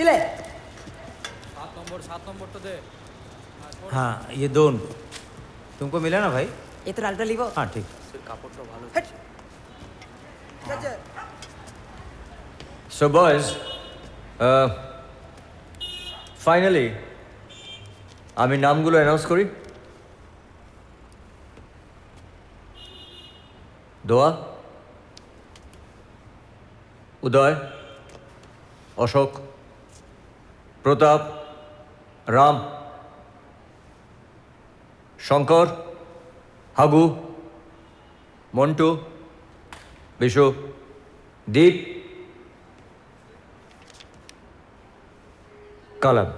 इले 7 नंबर तो दे। हाँ ये दोन तुमको मिला ना भाई? ये तो लालटा लिवो हाँ ठीक। কাপড়টা ভালো। हट चाचा So boys, finally, আমি নামগুলো অ্যানাউন্স করি। দোয়া, উদয়, অশোক, প্রতাপ, রাম, শঙ্কর, হাগু, মন্টু, বিশু, দীপ, কালাম।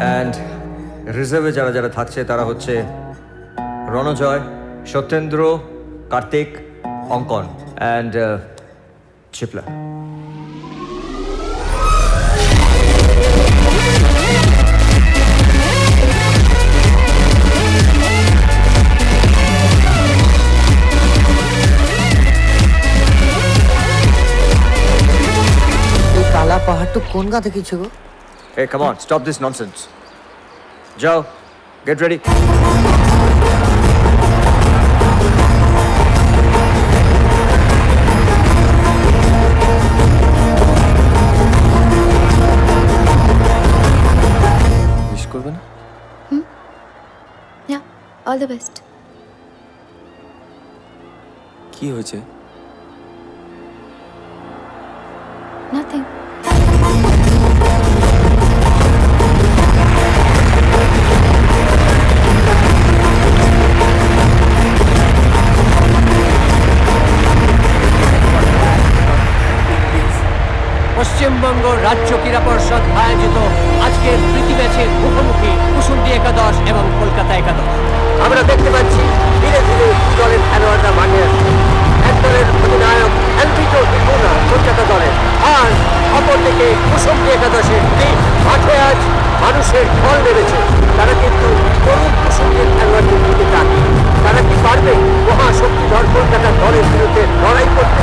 অ্যান্ড রিজার্ভে যারা যারা থাকছে তারা হচ্ছে রণজয়, সত্যেন্দ্র, কার্তিক, অঙ্কন অ্যান্ড চিপলা। এই কালা পাহাড়টা কোন গা থেকে ছিল? Hey, come on, stop this nonsense. Joe, get ready. Miss করবে না? Yeah, all the best. কি হয়েছে? Nothing. পশ্চিমবঙ্গ রাজ্য ক্রীড়া পর্ষদ আয়োজিত আজকের প্রীতি ম্যাচের মুখোমুখি কুসুমডি একাদশ এবং কলকাতা একাদশ। আমরা দেখতে পাচ্ছি ধীরে ধীরে দুই দলের খেলোয়াড়রা মাঠে আসছে। এক দলের অধিনায়ক অ্যালভিটো ডিকোনা কলকাতা দলের, আর অপরদিকে কুসুমডি একাদশের টিম মাঠে আজ মানুষের ঢল নেমেছে। তারা কিন্তু তরুণ কুসুমডির খেলোয়াড়দের দিকে তাকিয়ে তারা কি পারবে মহাশক্তিধর কলকাতা দলের বিরুদ্ধে লড়াই করতে?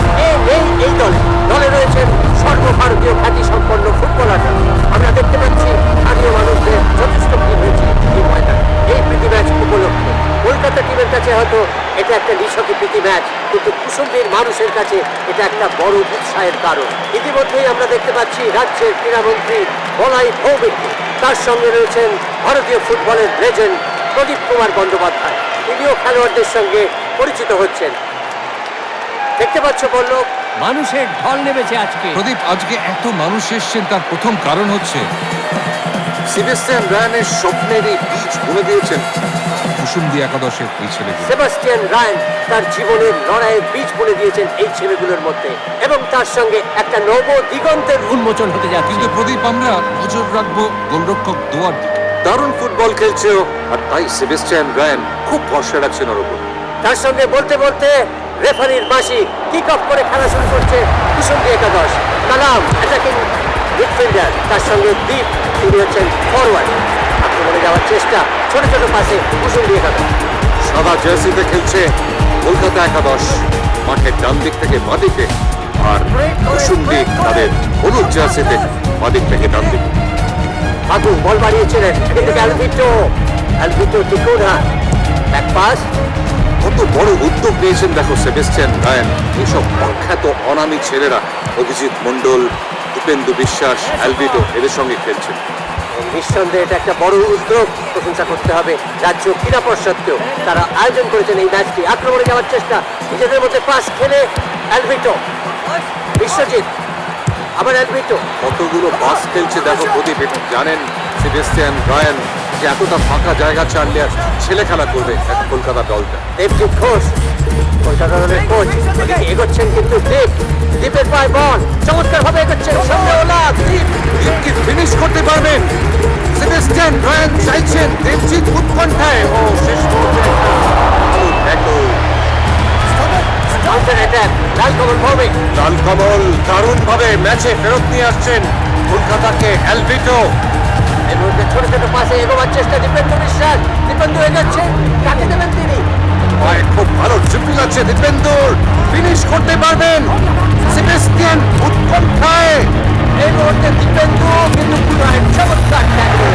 নেই এই দলে। দলে রয়েছেন সর্বভারতীয় খ্যাতি সম্পন্ন ফুটবলাররা। আমরা দেখতে পাচ্ছি স্থানীয় মানুষদের যথেষ্ট ভিড় হয়েছে এই ময়দানে এই প্রীতি ম্যাচ উপলক্ষে। কলকাতা টিমের কাছে হয়তো এটা একটা নিছকই প্রীতি ম্যাচ, কিন্তু কুসুমডির মানুষের কাছে এটা একটা বড় উৎসাহের কারণ। ইতিমধ্যেই আমরা দেখতে পাচ্ছি রাজ্যের ক্রীড়ামন্ত্রী বলাই ভৌমিককে, তার সঙ্গে রয়েছেন ভারতীয় ফুটবলের লেজেন্ড প্রদীপ কুমার বন্দ্যোপাধ্যায়। তিনিও খেলোয়াড়দের সঙ্গে পরিচিত হচ্ছেন। দেখতে পাচ্ছ বললো মানুষের ঢল নেমেছে আজকে। প্রদীপ, আজকে এত মানুষ এসছেন তার প্রথম কারণ হচ্ছে সেবাস্টিয়ান রায়ানের স্বপ্নেরই বীজ বুনে দিয়েছেন কুসুমডি একাদশের এই ছেলেগুলো। সেবাস্টিয়ান রায়ান তার জীবনের লড়াইয়ের বীজ বুনে দিয়েছেন এই ছেলেগুলোর মধ্যে, এবং তার সঙ্গে একটা নব দিগন্তের উন্মোচন হতে যাচ্ছে। কিন্তু প্রদীপ, আমরা নজর রাখবো গোলরক্ষক দোয়ার দিকে। দারুণ ফুটবল খেলছেও, আর তাই সেবাস্টিয়ান রায়ান খুব ভরসা রাখছেন ওর উপর। তার সঙ্গে বলতে বলতে রেফারির বাঁশি কিক অফ করে খেলা শুরু করছে কুসুমডি একাদশ। কালাম অ্যাটাকিং মিডফিল্ডার, তার সঙ্গে দীপ, তিনি হচ্ছেন ফরওয়ার্ড। আক্রমণে যাওয়ার চেষ্টা, ছোট ছোট পাশে কুসুমডি একাদশ। সাদা জার্সিতে খেলছে কলকাতা একাদশ মাঠের ডান দিক থেকে বাঁদিকে, আর কুসুমডি তাদের হলুদ জার্সিতে বাঁদিক থেকে ডান দিকে। হাগু বল বাড়িয়েছিলেন, কিন্তু অ্যালভিটো ডিকোনা ব্যাক পাস। কত বড় উদ্যোগ নিয়েছেন দেখো সেবাস্টিয়ান রায়ান। এইসব অখ্যাত অনামী ছেলেরা অভিজিৎ মণ্ডল, দীপেন্দু বিশ্বাস, অ্যালভিটো এদের সঙ্গে খেলছেন। নিঃসন্দেহে এটা একটা বড় উদ্যোগ, প্রশংসা করতে হবে রাজ্য ক্রীড়া পর্ষদকেও। তারা আয়োজন করেছেন এই ম্যাচটি। আক্রমণে যাওয়ার চেষ্টা, নিজেদের মধ্যে পাস খেলে অ্যালভিটো, বিশ্বজিৎ, আবার অ্যালভিটো। কতগুলো বাস খেলছে দেখো প্রদীপ। একটু জানেন সেবাস্টিয়ান রায়ান যে এতটা ফাঁকা জায়গা ছাড়লে আর ছেলে খেলা করবে কলকাতা দলটা। দেবজিৎ ঘোষ কলকাতা দলের কোচ, এগোচ্ছেন কিন্তু দীপের পায় বল, চমৎকার ভাবে এগোচ্ছেন সামনে ওলা দীপ কি ফিনিশ করতে পারবেন? সেবাস্টিয়ান রায়ান চাইছেন, দেবজিৎ উৎকণ্ঠায়। ও শেষ মুহূর্তে লাল কমল ভৌমিক, লাল কমল দারুণ ভাবে ম্যাচে ফেরত নিয়ে আসছেন কলকাতাকে। অ্যালভিটো এর মধ্যে ছোট ছোট পাশে এগোবার চেষ্টা, দীপেন্দু বিশ্বাস, দীপেন্দু এগোচ্ছে, কাকে দেবেন তিনি? পায়ে খুব ভালো ড্রিবল আছে দীপেন্দুর, ফিনিশ করতে পারবেন সেবাস্টিয়ান উৎকণ্ঠায়। এই মুহূর্তে দীপেন্দু কিন্তু পুনরায় চমৎকার ট্যাকল,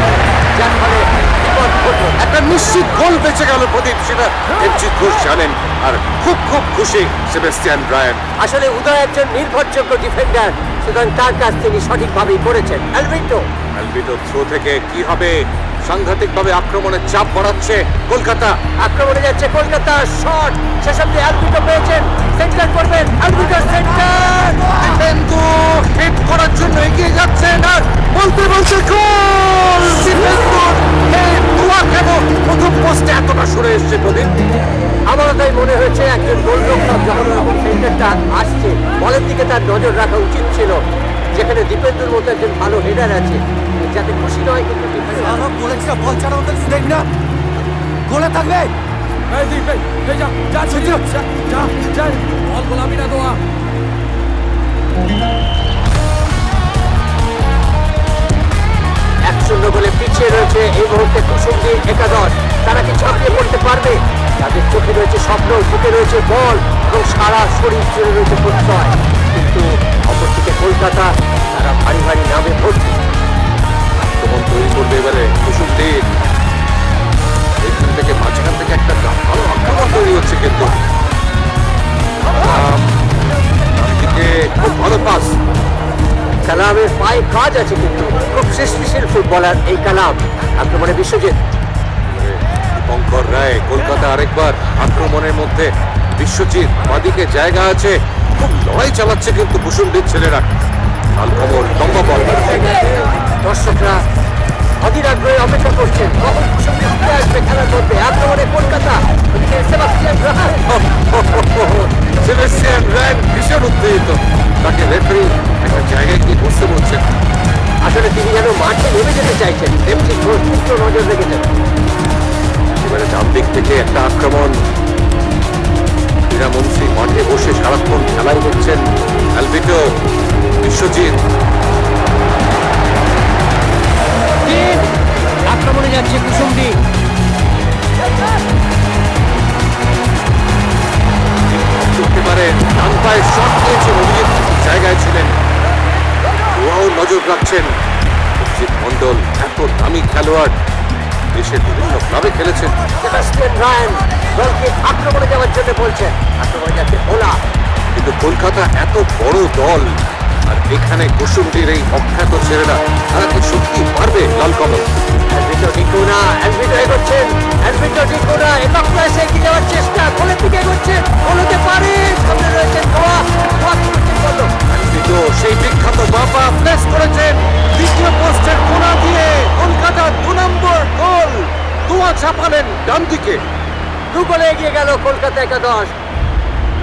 যার ফলে বিপদ ঘটল। একটা নিশ্চিত গোল বেঁচে গেল প্রদীপ, সেটা দেবজিৎ ঘোষ জানেন, আর খুব খুব খুশি সেবাস্টিয়ান ব্রায়ান। আসলে উদয় একজন নির্ভরযোগ্য ডিফেন্ডার, সুতরাং তার কাজ তিনি সঠিকভাবেই করেছেন। অ্যালভিটো থ্রো থেকে কি হবে, সাংঘাতিকভাবে আক্রমণের চাপ বাড়াচ্ছে কলকাতা। আক্রমণে যাচ্ছে কলকাতা, শট শেষ অব্দি অ্যালভিটো পেয়েছেন, সেন্টার করবেন, অ্যালভিটো সেন্টার, দীপেন্দু হিট করার জন্য এগিয়ে যাচ্ছেন, আর বলতে বলতে গোল! দীপেন্দুর হেড, দোয়া কেন প্রথম পোস্টে এতটা সরে এসছে প্রদীপ? আমারও তাই মনে হয়েছে একজন গোলরক্ষক যখন ওরকম সেন্টারটা আসছে, বলের দিকে তার নজর রাখা উচিত ছিল, যেখানে দীপেন্দুর মতো একজন ভালো হেডার আছে, যাতে খুশি নয় কিন্তু ডিফেন্ডার বলেছিল বল ছাড়া ওদের দেখ না, গোলে থাকবে। এক শূন্য গোলে পিছিয়ে রয়েছে এই মুহূর্তে কুসুমদীর একাদশ। তারা কি ঝাঁপিয়ে পড়তে পারবে? তাদের চোখে রয়েছে স্বপ্ন, বুকে রয়েছে বল এবং সারা শরীর জুড়ে রয়েছে প্রত্যয়, কিন্তু অপরদিকে কলকাতা, তারা ভারী ভারী নামে ভর্তি। আক্রমণ তৈরি করবে এবারে কুসুমদীপ, এখান থেকে মাঝখান থেকে একটা ভালো আক্রমণ তৈরি হচ্ছে, কিন্তু দিকে খুব ভালো পাস। কালামের পায়ে কাজ আছে, কিন্তু খুব সৃষ্টিশীল ফুটবলার এই কালাম। আক্রমণে বিশ্বজিৎ, দীপঙ্কর রায়, কলকাতা আরেকবার আক্রমণের মধ্যে। বিশ্বজিৎ, বাদিকে জায়গা আছে, খুব লড়াই চালাচ্ছে কিন্তু কুসুমদীপ ছেলেরা। লাল কমল, লম্বা বল। দর্শকরা অধীর আগ্রহে অপেক্ষা করছেন কখন কুসুমদীপ ফিরে আসবে খেলার মধ্যে। আক্রমণে কলকাতা, ওদিকে সেবাস্টিয়ান রায়। সেবাস্টিয়ান রায় ভীষণ উত্তেজিত, তাকে রেফারি একটা জায়গায় কি বসতে বলছেন। আসলে তিনি যেন মাঠে নেমে যেতে চাইছেন, দেবজিৎ ঘোষ তীব্র নজর রেখেছেন। এবারে ডান দিক থেকে একটা আক্রমণ। ক্রীড়ামন্ত্রী মাঠে বসে সারাক্ষণ খেলাই করছেন। অ্যালভিটো, বিশ্বজিৎ, আক্রমণে যাচ্ছে কুসুমদীপ। করতে পারেন, ডান পায়ে শট নিয়েছেন, অভিজিৎ জায়গায় ছিলেন, ওয়াও নজর রাখছেন। অভিজিৎ মন্ডল এত দামি খেলোয়াড়, দেশের বিভিন্ন ক্লাবে খেলেছেন। সেবাস্টিয়ান রায়ান দলকে আক্রমণে যাওয়ার জন্য বলছেন। আক্রমণে যাচ্ছে ওলা, কিন্তু কলকাতা এত বড় দল, আর এখানে কুসুমদীর এই অখ্যাত ছেলেরা, তারা কি সত্যি পারবে? লাল কমল, অ্যালভিটো ডিকোনা, অ্যালভিটো এগোচ্ছেন, অ্যালভিটো ডিকোনা একক প্রয়াসে এগিয়ে যাওয়ার চেষ্টা, গোলের দিকে এগোচ্ছেন, গোল হতে পারে, সামনে রয়েছেন দোয়া, দোয়া কি করছেন বলো। অ্যালভিটো সেই বিখ্যাত বাপা প্লেস করেছেন দ্বিতীয় পোস্টের কোণা দিয়ে, কলকাতা 2 নম্বর গোল। দোয়া চাপালেন ডান দিকে। দু গোলে এগিয়ে গেল কলকাতা একাদশ।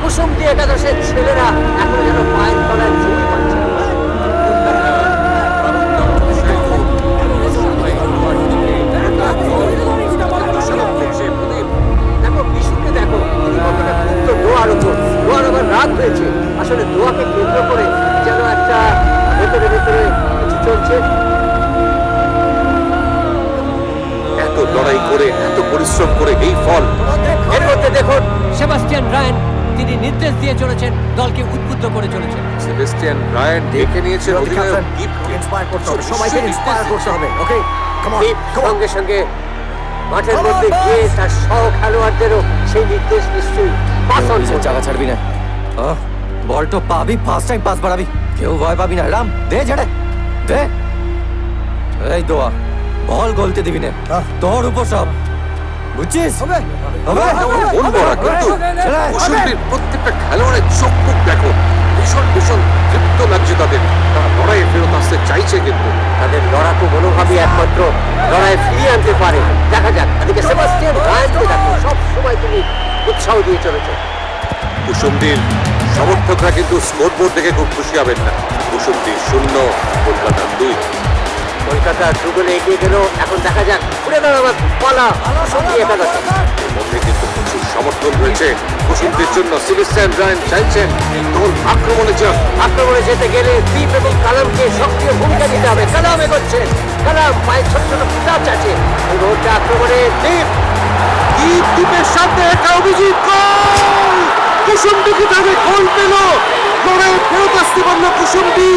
কুসুমদী একাদশের ছেলেরা এখনো যেন পায়ের তলায় জমি পাচ্ছে। দেখো বিশুকে দেখো, তিনি কতটা ক্ষুব্ধ দোয়ার উপর। দোয়ার আবার রাগ হয়েছে, আসলে দোয়াকে কেন্দ্র করে যেন একটা ভেতরে ভেতরে কিছু চলছে। এত লড়াই করে, এত পরিশ্রম করে এই ফল। এর মধ্যে দেখুন সেবাস্টিয়ান রায়ান, তিনি নির্দেশ দিয়ে চলেছেন, দলকে উদ্বুদ্ধ করে চলেছেন। সেবাস্টিয়ান রায়ান দেখে নিয়েছেন অধিনায়ক দীপকে। ইন্সপায়ার করতে হবে, সবাইকে ইন্সপায়ার করতে হবে। ওকে, কাম অন, দীপ সঙ্গে সঙ্গে মাঠের মধ্যে গিয়ে তার সহ খেলোয়াড়দেরও সেই নির্দেশ নিশ্চয়ই পাস অন করবে। জায়গা ছাড়বি না, বল তো পাবি, ফার্স্ট টাইম পাস বাড়াবি, কেউ ভয় পাবি না। রাম দে, ঝেড়ে দে। এই দোয়া, বল গলতে দিবি না, তোর উপর সব, বুঝছিস? হবে মন ভরা, কিন্তু কুসুমদীর প্রত্যেকটা খেলোয়াড়ের চোখ মুখ দেখো, ভীষণ ভীষণ তৃপ্ত লাগছে তাদের। তারা লড়াইয়ে ফেরত আসতে চাইছে, কিন্তু তাদের লড়াকু মনোভাবই একমাত্র লড়াই ফিরিয়ে আনতে পারে। দেখা যাক। এদিকে সেবাস্টিয়ান রায়ানকে দেখো, সব সময় তিনি উৎসাহ দিয়ে চলেছে। কুসুমদীর সমর্থকরা কিন্তু স্কোরবোর্ড দেখে খুব খুশি হবেন না। কুসুমদীর 0, কলকাতা 2। কলকাতা 2 গোলে এগিয়ে গেল। এখন দেখা যাক ঘুরে দাঁড়াবার পালা কুসুমদী একাদশ। এর মধ্যে কিন্তু প্রচুর সমর্থন রয়েছে কুসুমদীর জন্য। সেবাস্টিয়ান রায়ান চাইছেন দল আক্রমণে যাক। আক্রমণে যেতে গেলে দীপ এবং কালামকে সক্রিয় ভূমিকা দিতে হবে। কালাম এগোচ্ছেন, কালাম পায়ে ছোট ছোট টাচ আছে। এই মুহূর্তে আক্রমণে দীপ, দ্বীপের সামনে একটা অভিজিৎ গোল! কুসুমডি কিভাবে গোল পেল? লড়াই ফেরত আসতে পারলো কুসুমডি।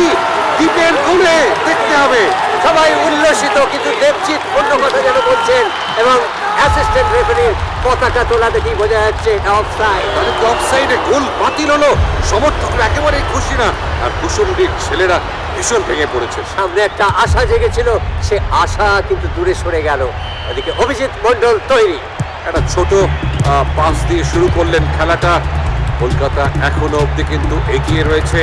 দ্বীপের গোলে দেখতে হবে। সবাই উল্লসিত, কিন্তু দেবজিৎ অন্য কথা যেন বলছেন এবং অ্যাসিস্ট্যান্ট রেফারির পতাকা তোলা দেখেই বোঝা যাচ্ছে এটা অফসাইড। তাহলে তো অফসাইডে গোল বাতিল হলো। সমর্থকরা একেবারেই খুশি না, আর কুসুমডির ছেলেরা ভীষণ ভেঙে পড়েছে। সামনে একটা আশা জেগেছিল, সে আশা কিন্তু দূরে সরে গেল। ওদিকে অভিজিৎ মণ্ডল তৈরি, একটা ছোট পাস দিয়ে শুরু করলেন খেলাটা। কলকাতা এখনো অব্দি কিন্তু এগিয়ে রয়েছে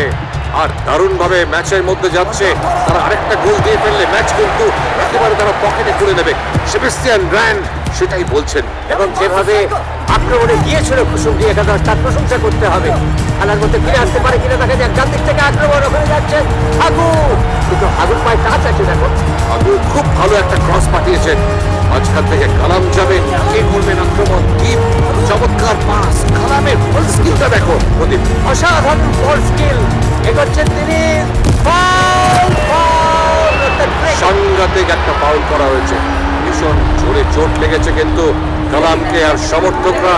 আর দারুণভাবে ম্যাচের মধ্যে যাচ্ছে। তারা আরেকটা গোল দিয়ে ফেললে ম্যাচ কিন্তু একেবারে তারা পকেটে করে নেবে। সেবাস্টিয়ান রায়ান সেটাই বলছেন। এবং যেভাবে আক্রমণে গিয়েছিল কুসুমডি একাদশ, তার প্রশংসা করতে হবে। খেলার মধ্যে ফিরে আসতে পারে কিনা দেখা যাক। ডান দিক থেকে আক্রমণ হয়ে যাচ্ছেন হাগু, কিন্তু হাগুর পায়ে টাচ আছে দেখো। হাগু খুব ভালো একটা ক্রস পাঠিয়েছেন। মাঝখান থেকে কালাম যাবে, কে করবেন আক্রমণ? কি চমৎকার পাস! কালামের ফুল স্কিলটা দেখো প্রদীপ। অসাধারণ বল স্কিল এগোচ্ছেন তিনি। সাংঘাতিক একটা ফাউল করা হয়েছে। ভীষণ জোরে চোট লেগেছে কিন্তু কালামকে, আর সমর্থকরা,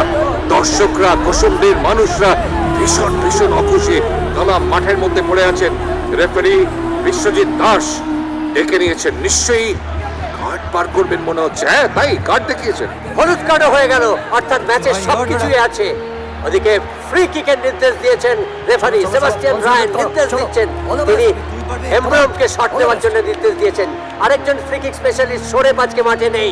দর্শকরা, কুসুমডির মানুষরা ভীষণ ভীষণ অখুশি। কালাম মাঠের মধ্যে পড়ে আছেন। রেফারি বিশ্বজিৎ দাস ডেকে নিয়েছেন। নিশ্চয়ই কার্ড পার করবেন মনে হচ্ছে। হ্যাঁ, তাই কার্ড দেখিয়েছেন। হলুদ কার্ডও হয়ে গেল, অর্থাৎ ম্যাচের সবকিছুই আছে। ওদিকে ফ্রি কিকের নির্দেশ দিয়েছেন রেফারি সেবাস্টিয়ান রায়ান। নির্দেশ দিচ্ছেন তিনি হেমব্রমকে শট নেওয়ার জন্য নির্দেশ দিয়েছেন। আরেকজন ফ্রি কিক স্পেশালিস্ট সরেপ আজকে মাঠে নেই।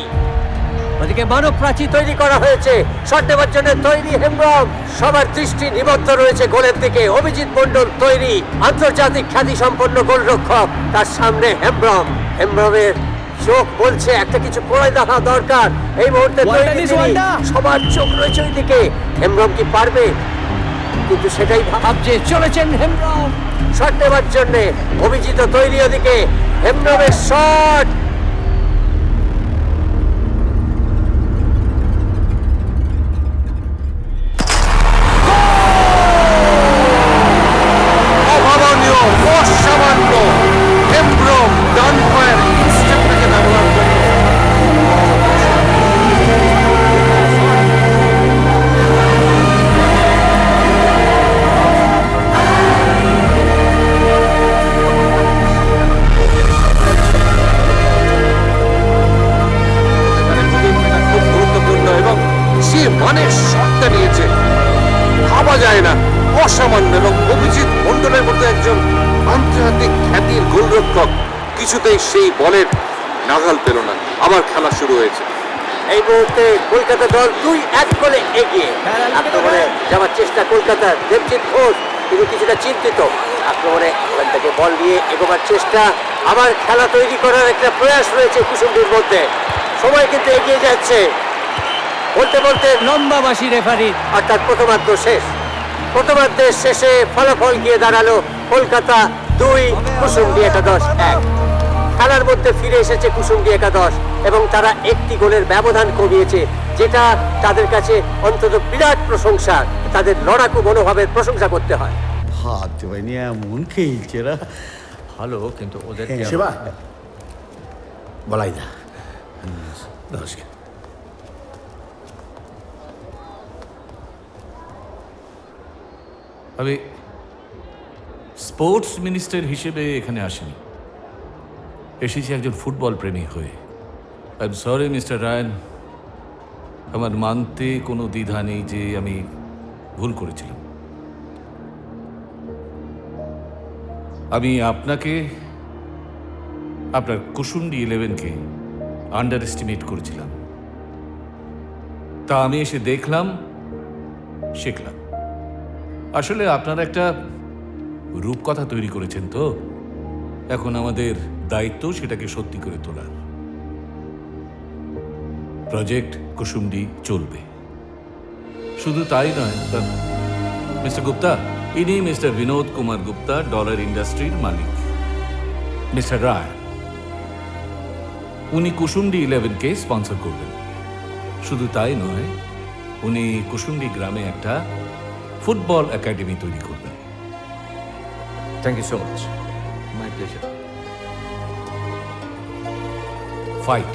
ওদিকে মানব প্রাচী তৈরি করা হয়েছে, শট নেওয়ার জন্য তৈরি হেমব্রম। সবার দৃষ্টি নিবদ্ধ রয়েছে গোলের দিকে। অভিজিৎ মণ্ডল তৈরি, আন্তর্জাতিক খ্যাতি সম্পন্ন গোলরক্ষক। তার সামনে হেমব্রম। হেমব্রমের চোখ বলছে একটা কিছু করে দেখা দরকার। এই মুহূর্তে সবার চোখ রয়েছে ওই দিকে। হেমব্রম কি পারবে? কিন্তু সেটাই ভাবছে চলেছেন হেমব্রম শট নেওয়ার জন্য। অভিজিৎ তৈরি, ওদিকে হেমব্রমের শট। অভাবনীয়, অসামান্য! হেমব্রম ডান পায়ের স্টেপটাকে ব্যবহার করে খুব গুরুত্বপূর্ণ এবং যে মানের শটটা নিয়েছে ভাবা যায় না। অসামান্য। এবং অভিজিৎ মণ্ডলের মতো একজন আন্তর্জাতিক খ্যাতির গোলরক্ষক কিছুতেই সেই বলের নাগাল পেল না। আবার খেলা শুরু হয়েছে। এই মুহূর্তে কলকাতা দল 2-1 গোলে এগিয়ে। আক্রমণে যাওয়ার চেষ্টা কলকাতার। দেবজিৎ ঘোষ তিনি কিছুটা চিন্তিত। আক্রমণে ওখান থেকে বল নিয়ে এগোবার চেষ্টা, আবার খেলা তৈরি করার একটা প্রয়াস রয়েছে কুসুমডির মধ্যে। সময় কিন্তু এগিয়ে যাচ্ছে। বলতে বলতে লম্বা বাঁশি রেফারির, অর্থাৎ প্রথমার্ধ শেষ। প্রথমার্ধের শেষে ফলাফল গিয়ে দাঁড়ালো কলকাতা 2, কুসুমডি একাদশ 1। খেলার মধ্যে ফিরে এসেছে কুসুমডি একাদশ এবং তারা একটি গোলের ব্যবধান কমিয়েছে, যেটা তাদের কাছে অন্তত বিরাট প্রশংসা। তাদের লড়াকু মনোভাবের প্রশংসা করতে হয়। ভাবতে পারিনি এমন খেলছে এরা। ভালো, কিন্তু ওদের শিবা বলাই দা নমস্কার। আমি স্পোর্টস মিনিস্টার হিসেবে এখানে আসিনি, এসেছি একজন ফুটবল প্রেমী হয়ে। I am sorry mister Ryan, আমার মানতে কোনো দ্বিধা নেই যে আমি ভুল করেছিলাম। আমি আপনাকে, আপনার কুসুমডি 11কে আন্ডার এস্টিমেট করেছিলাম। তা আমি এসে দেখলাম, শিখলাম। আসলে আপনারা একটা রূপকথা তৈরি করেছেন, তো এখন আমাদের দায়িত্ব সেটাকে সত্যি করে তোলার। প্রজেক্ট কুসুমডি চলবে। শুধু তাই নয়, মিস্টার গুপ্তা, ইনি মিস্টার বিনোদ কুমার গুপ্তা, ডলার ইন্ডাস্ট্রির মালিক। মিস্টার রায়, উনি কুসুমডি 11কে স্পন্সর করবেন। শুধু তাই নয়, উনি কুসুমডি গ্রামে একটা ফুটবল একাডেমি তৈরি করবেন। Thank you so much. My pleasure. Fight